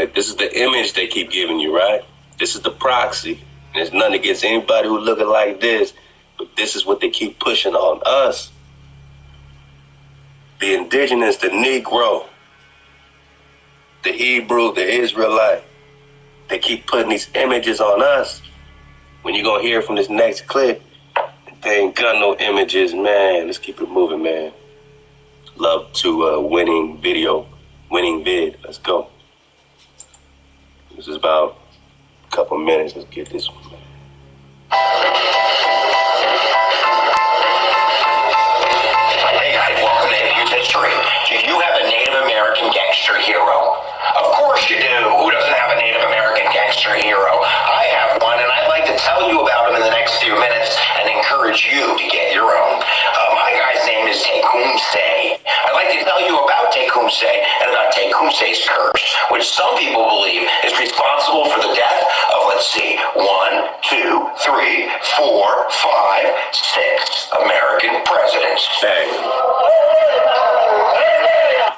This is the image they keep giving you, right? This is the proxy. And there's nothing against anybody who looking like this, but this is what they keep pushing on us. The indigenous, the Negro, the Hebrew, the Israelite. They keep putting these images on us. When you're going to hear from this next clip, they ain't got no images, man. Let's keep it moving, man. Love to winning vid. Let's go. This is about a couple minutes. Let's get this one, man. Hey guys, welcome to Here's History. Do you have a Native American gangster hero? Of course you do. Who doesn't have a Native American gangster hero? I have one, and I'd like to tell you about him in the next few minutes and encourage you to get your own. My guy's name is Tecumseh. I'd like to tell you about Tecumseh and about Tecumseh's curse, which some people believe is responsible for the death of, let's see, 1, 2, 3, 4, 5, 6 American presidents. Hey.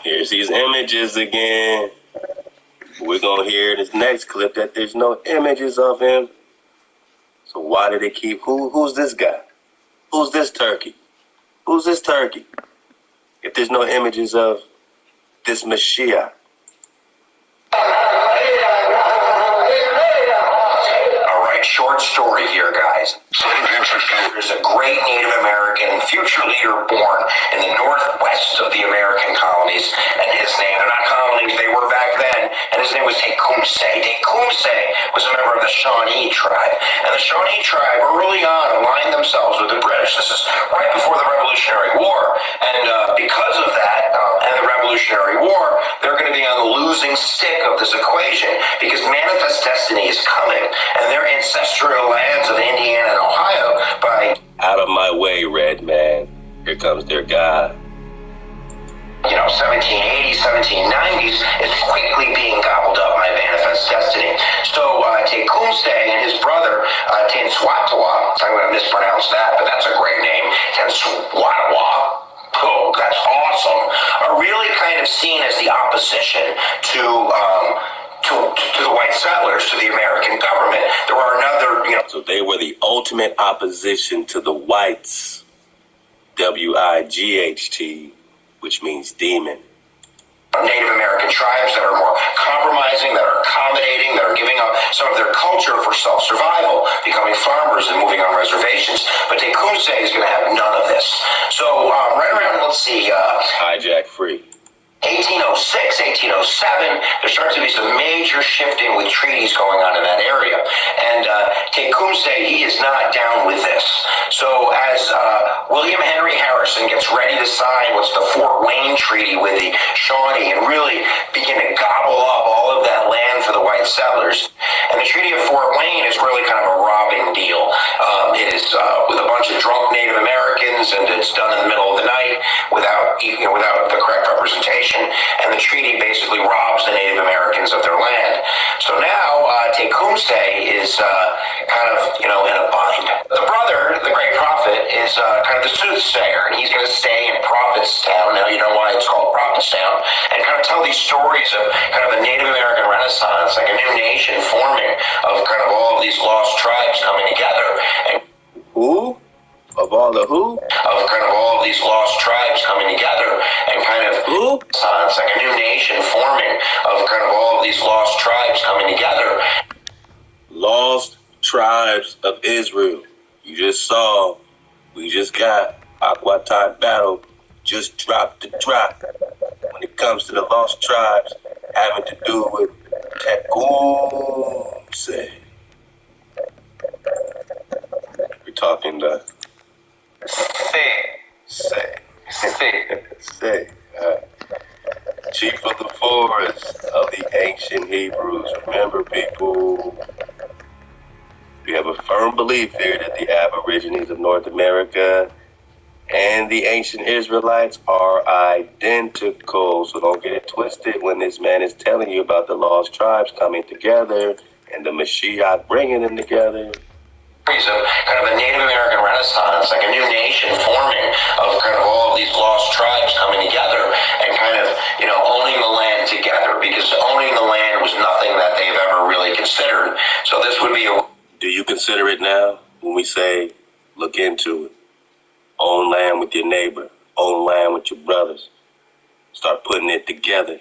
Here's these images again. We're going to hear in this next clip that there's no images of him. So why do they keep... Who's this guy? Who's this turkey? Who's this turkey? If there's no images of this Mashiach. All right, short story here, guys. There's a great Native American future leader born in the northwest of the American colonies, and his name, they're not colonies, they were back then, and his name was Tecumseh. Tecumseh was a member of the Shawnee tribe, and the Shawnee tribe early on aligned themselves with the British. This is right before the Revolutionary War, and because of that, and the Revolutionary War, they're going to be on the losing stick of this equation, because Manifest Destiny is coming, and their ancestral lands of Indiana and Ohio by... Out of my way, red man. Here comes their God. 1780s, 1790s is quickly being gobbled up by Manifest Destiny. So Tecumseh and his brother Tenswatawa, I'm going to mispronounce that, but that's a great name, Tenswatawa, oh, that's awesome, are really kind of seen as the opposition to the white settlers, to the American government. There were another, So they were the ultimate opposition to the whites. W-I-G-H-T, which means demon. Native American tribes that are more compromising, that are accommodating, that are giving up some of their culture for self-survival, becoming farmers and moving on reservations. But Tecumseh is going to have none of this. So right around, let's see... hijack free. 1806, 1807, there starts to be some major shifting with treaties going on in that area. And Tecumseh, he is not down with this. So as William Henry Harrison gets ready to sign what's the Fort Wayne Treaty with the Shawnee and really begin to gobble up all of that land for the white settlers. And the Treaty of Fort Wayne is really kind of a robbing deal. It is with a bunch of drunk Native Americans, and it's done in the middle of the night without the correct representation. And the treaty basically robs the Native Americans of their land. So now Tecumseh is kind of, in a bind. The brother, the great prophet, is kind of the soothsayer, and he's going to stay in Prophetstown. Now you know why it's called Prophetstown, and kind of tell these stories of kind of a Native American Renaissance, like a new nation forming of kind of all of these lost tribes coming together. And who? Of all the who? Of kind of all of these lost tribes coming together and kind of... Who? It's like a new nation forming of kind of all of these lost tribes coming together. Lost tribes of Israel. You just saw, we just got Aqua Type Battle, just dropped the drop. When it comes to the lost tribes having to do with Tecumseh. We're talking the... Say. Chief of the forest of the ancient Hebrews. Remember, people, we have a firm belief here that the Aborigines of North America and the ancient Israelites are identical. So don't get it twisted when this man is telling you about the lost tribes coming together and the Mashiach bringing them together. of kind of a Native American renaissance, like a new nation forming of kind of all of these lost tribes coming together and kind of, owning the land together, because owning the land was nothing that they've ever really considered. So this would be a... Do you consider it now when we say, look into it? Own land with your neighbor, own land with your brothers. Start putting it together.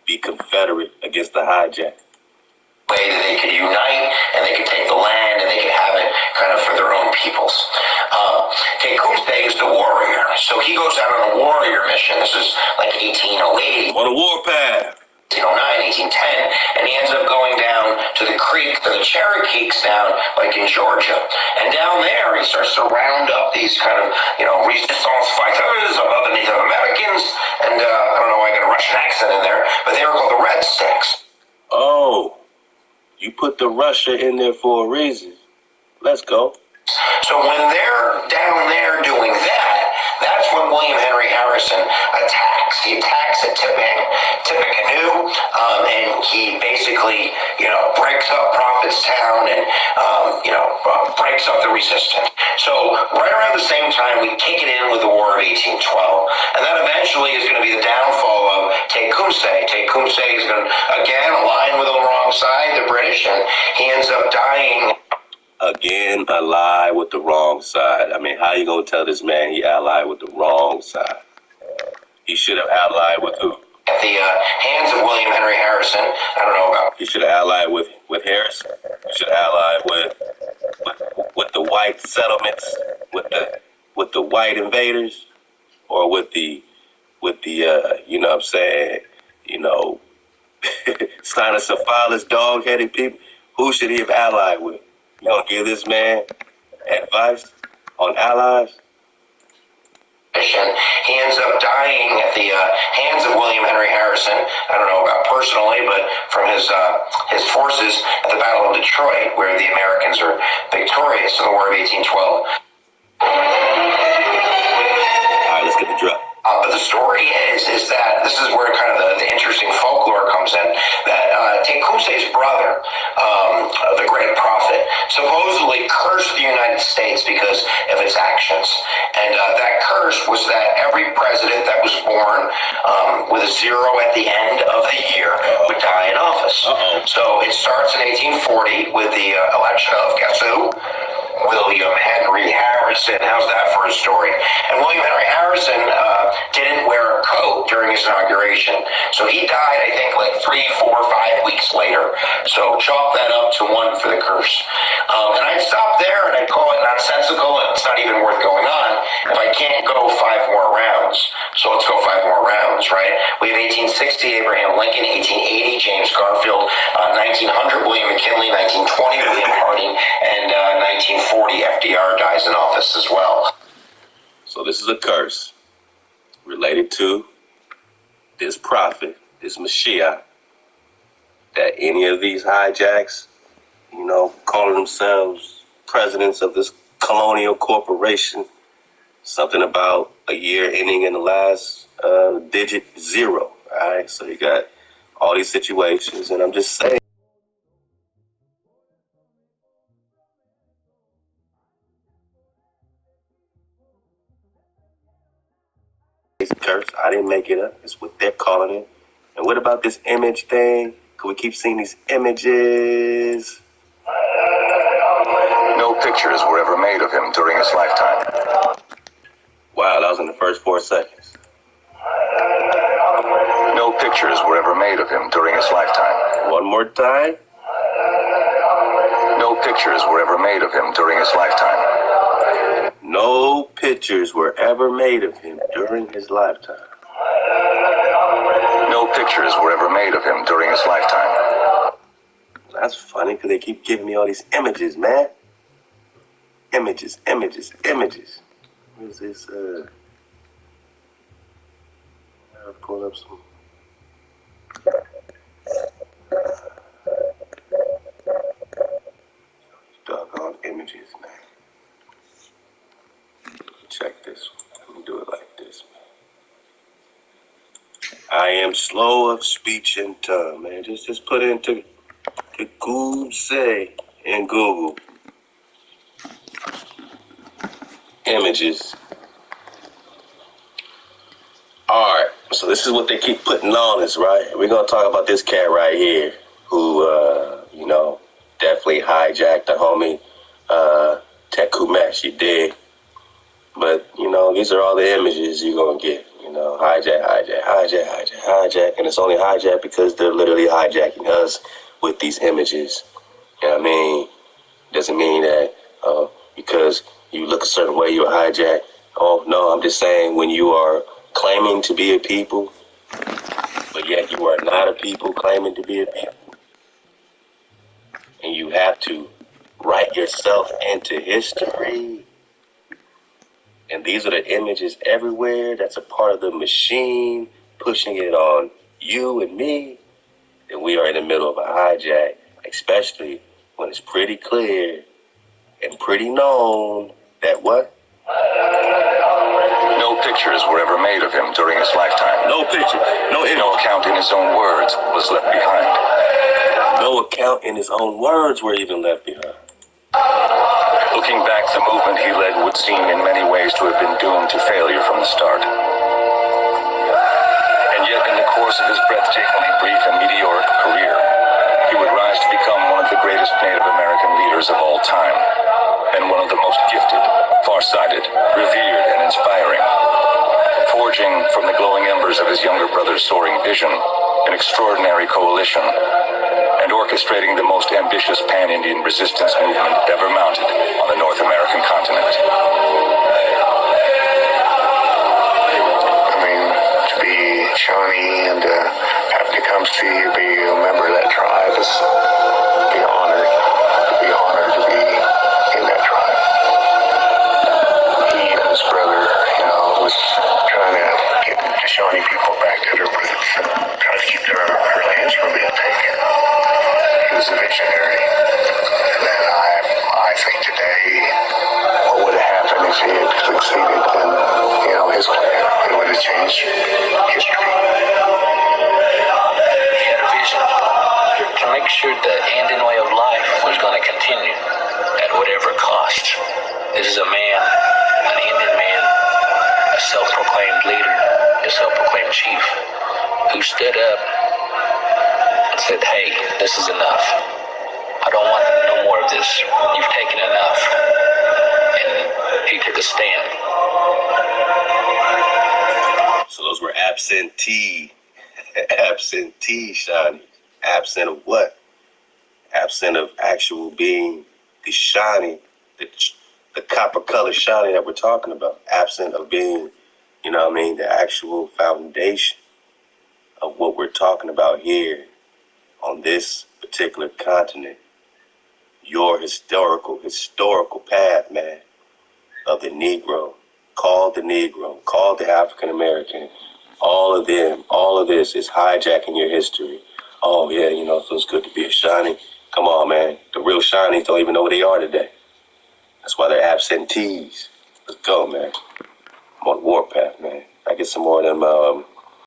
Be confederate against the hijack. Way that they could unite and they could take the land and they could have it kind of for their own peoples. Tecumseh is the warrior, so he goes out on a warrior mission. This is like 1808. On a warpath. 1809, 1810, and he ends up going down to the creek, to the Cherokees down, like in Georgia. And down there, he starts to round up these kind of, resistance fighters of other Native Americans. And I don't know why I got a Russian accent in there, but they were called the Red Sticks. Oh, you put the Russia in there for a reason. Let's go. So when they're down there doing that, that's when William Henry Harrison attacks. He attacks at Tippecanoe, and he basically, breaks up Prophetstown and, breaks up the resistance. So right around the same time, we kick it in with the War of 1812. And that eventually is going to be the downfall of Tecumseh. Tecumseh is going to, again, align with the wrong side, the British, and he ends up dying. Again, ally with the wrong side. I mean, how you gonna tell this man he allied with the wrong side? He should have allied with who? At the hands of William Henry Harrison. I don't know about. He should have allied with Harrison. He should have allied with the white settlements, with the white invaders, or with the you know what I'm saying, Cynocephalus, dog-headed people. Who should he have allied with? You gonna give this man advice on allies? He ends up dying at the hands of William Henry Harrison. I don't know about personally, but from his forces at the Battle of Detroit, where the Americans are victorious in the War of 1812. All right, let's get the drop. But the story is that this is where kind of the interesting folklore comes in, that Tecumseh's brother, the great prophet, supposedly cursed the United States because of its actions. And that curse was that every president that was born with a zero at the end of the year would die in office. So it starts in 1840 with the election of, guess who? William Henry Harrison. How's that for a story? And William Henry Harrison didn't wear a coat during his inauguration. So he died, I think, like 3, 4, 5 weeks later. So chalk that up to 1 for the curse. And I'd stop there and I'd call it nonsensical, and it's not even worth going on if I can't go 5 more rounds. So let's go 5 more rounds, right? We have 1860, Abraham Lincoln, 1880, James Garfield, 1900, William McKinley, 1920, William Harding, and 1940, FDR dies in office as well. So this is a curse related to this prophet, this Mashiach, that any of these hijacks, calling themselves presidents of this colonial corporation, something about a year ending in the last digit 0. All right, so you got all these situations, and I'm just saying. It's a curse. I didn't make it up. It's what they're calling it. And what about this image thing? Could we keep seeing these images? No pictures were ever made of him during his lifetime. Wow, that was in the first 4 seconds. No pictures were ever made of him during his lifetime. One more time. No pictures were ever made of him during his lifetime. No pictures were ever made of him during his lifetime. No pictures were ever made of him during his lifetime. That's funny because they keep giving me all these images, man. Images. What is this? I'll pull up some. Doggone images, man. Check this one. Let me do it like this, man. I am slow of speech and tongue, man. Just put into Google say in Google. images. Alright, so this is what they keep putting on us, right? We're gonna talk about this cat right here, who, definitely hijacked the homie, Tekumet, she did. But, these are all the images you're gonna get, hijack, and it's only hijack because they're literally hijacking us with these images. You know what I mean? Doesn't mean that, because you look a certain way, you're hijacked. Oh, no, I'm just saying when you are claiming to be a people, but yet you are not a people claiming to be a people, and you have to write yourself into history, and these are the images everywhere, that's a part of the machine pushing it on you and me, then we are in the middle of a hijack, especially when it's pretty clear and pretty known that what? No pictures were ever made of him during his lifetime. No picture, no image. No account in his own words was left behind. No account in his own words were even left behind. Looking back, the movement he led would seem in many ways to have been doomed to failure from the start. And yet, in the course of his breathtakingly brief and meteoric career, he would rise to become one of the greatest Native American leaders of all time, and one of the most gifted, far-sighted, revered, and inspiring, forging from the glowing embers of his younger brother's soaring vision an extraordinary coalition, and orchestrating the most ambitious pan-Indian resistance movement ever mounted on the North American continent. I mean, to be Shawnee and have to come see you be a member of that tribe is be honored. To be honored to be in that tribe. He and his brother, was trying to get the Shawnee people back to their roots and try to keep their lands from being taken. He was a visionary. And then I think today, what would have happened if he had succeeded in, his plan? It would have changed history. He had a vision to make sure the Indian way of life was going to continue at whatever cost. This is a man, an Indian man, a self-proclaimed leader, a self-proclaimed chief, who stood up and said, hey, this is enough. I don't want no more of this. You've taken enough. And he took a stand. So those were absentee Shawnee. Absent of what? Absent of actual being the Shawnee, the copper color Shawnee that we're talking about. Absent of being, the actual foundation of what we're talking about here on this particular continent. Your historical path, man, of the Negro, called the African American. All of them, all of this is hijacking your history. Oh yeah, it feels good to be a Shawnee. Come on, man. The real Shawnees don't even know where they are today. That's why they're absentees. Let's go, man. I'm on the warpath, man. I get some more of them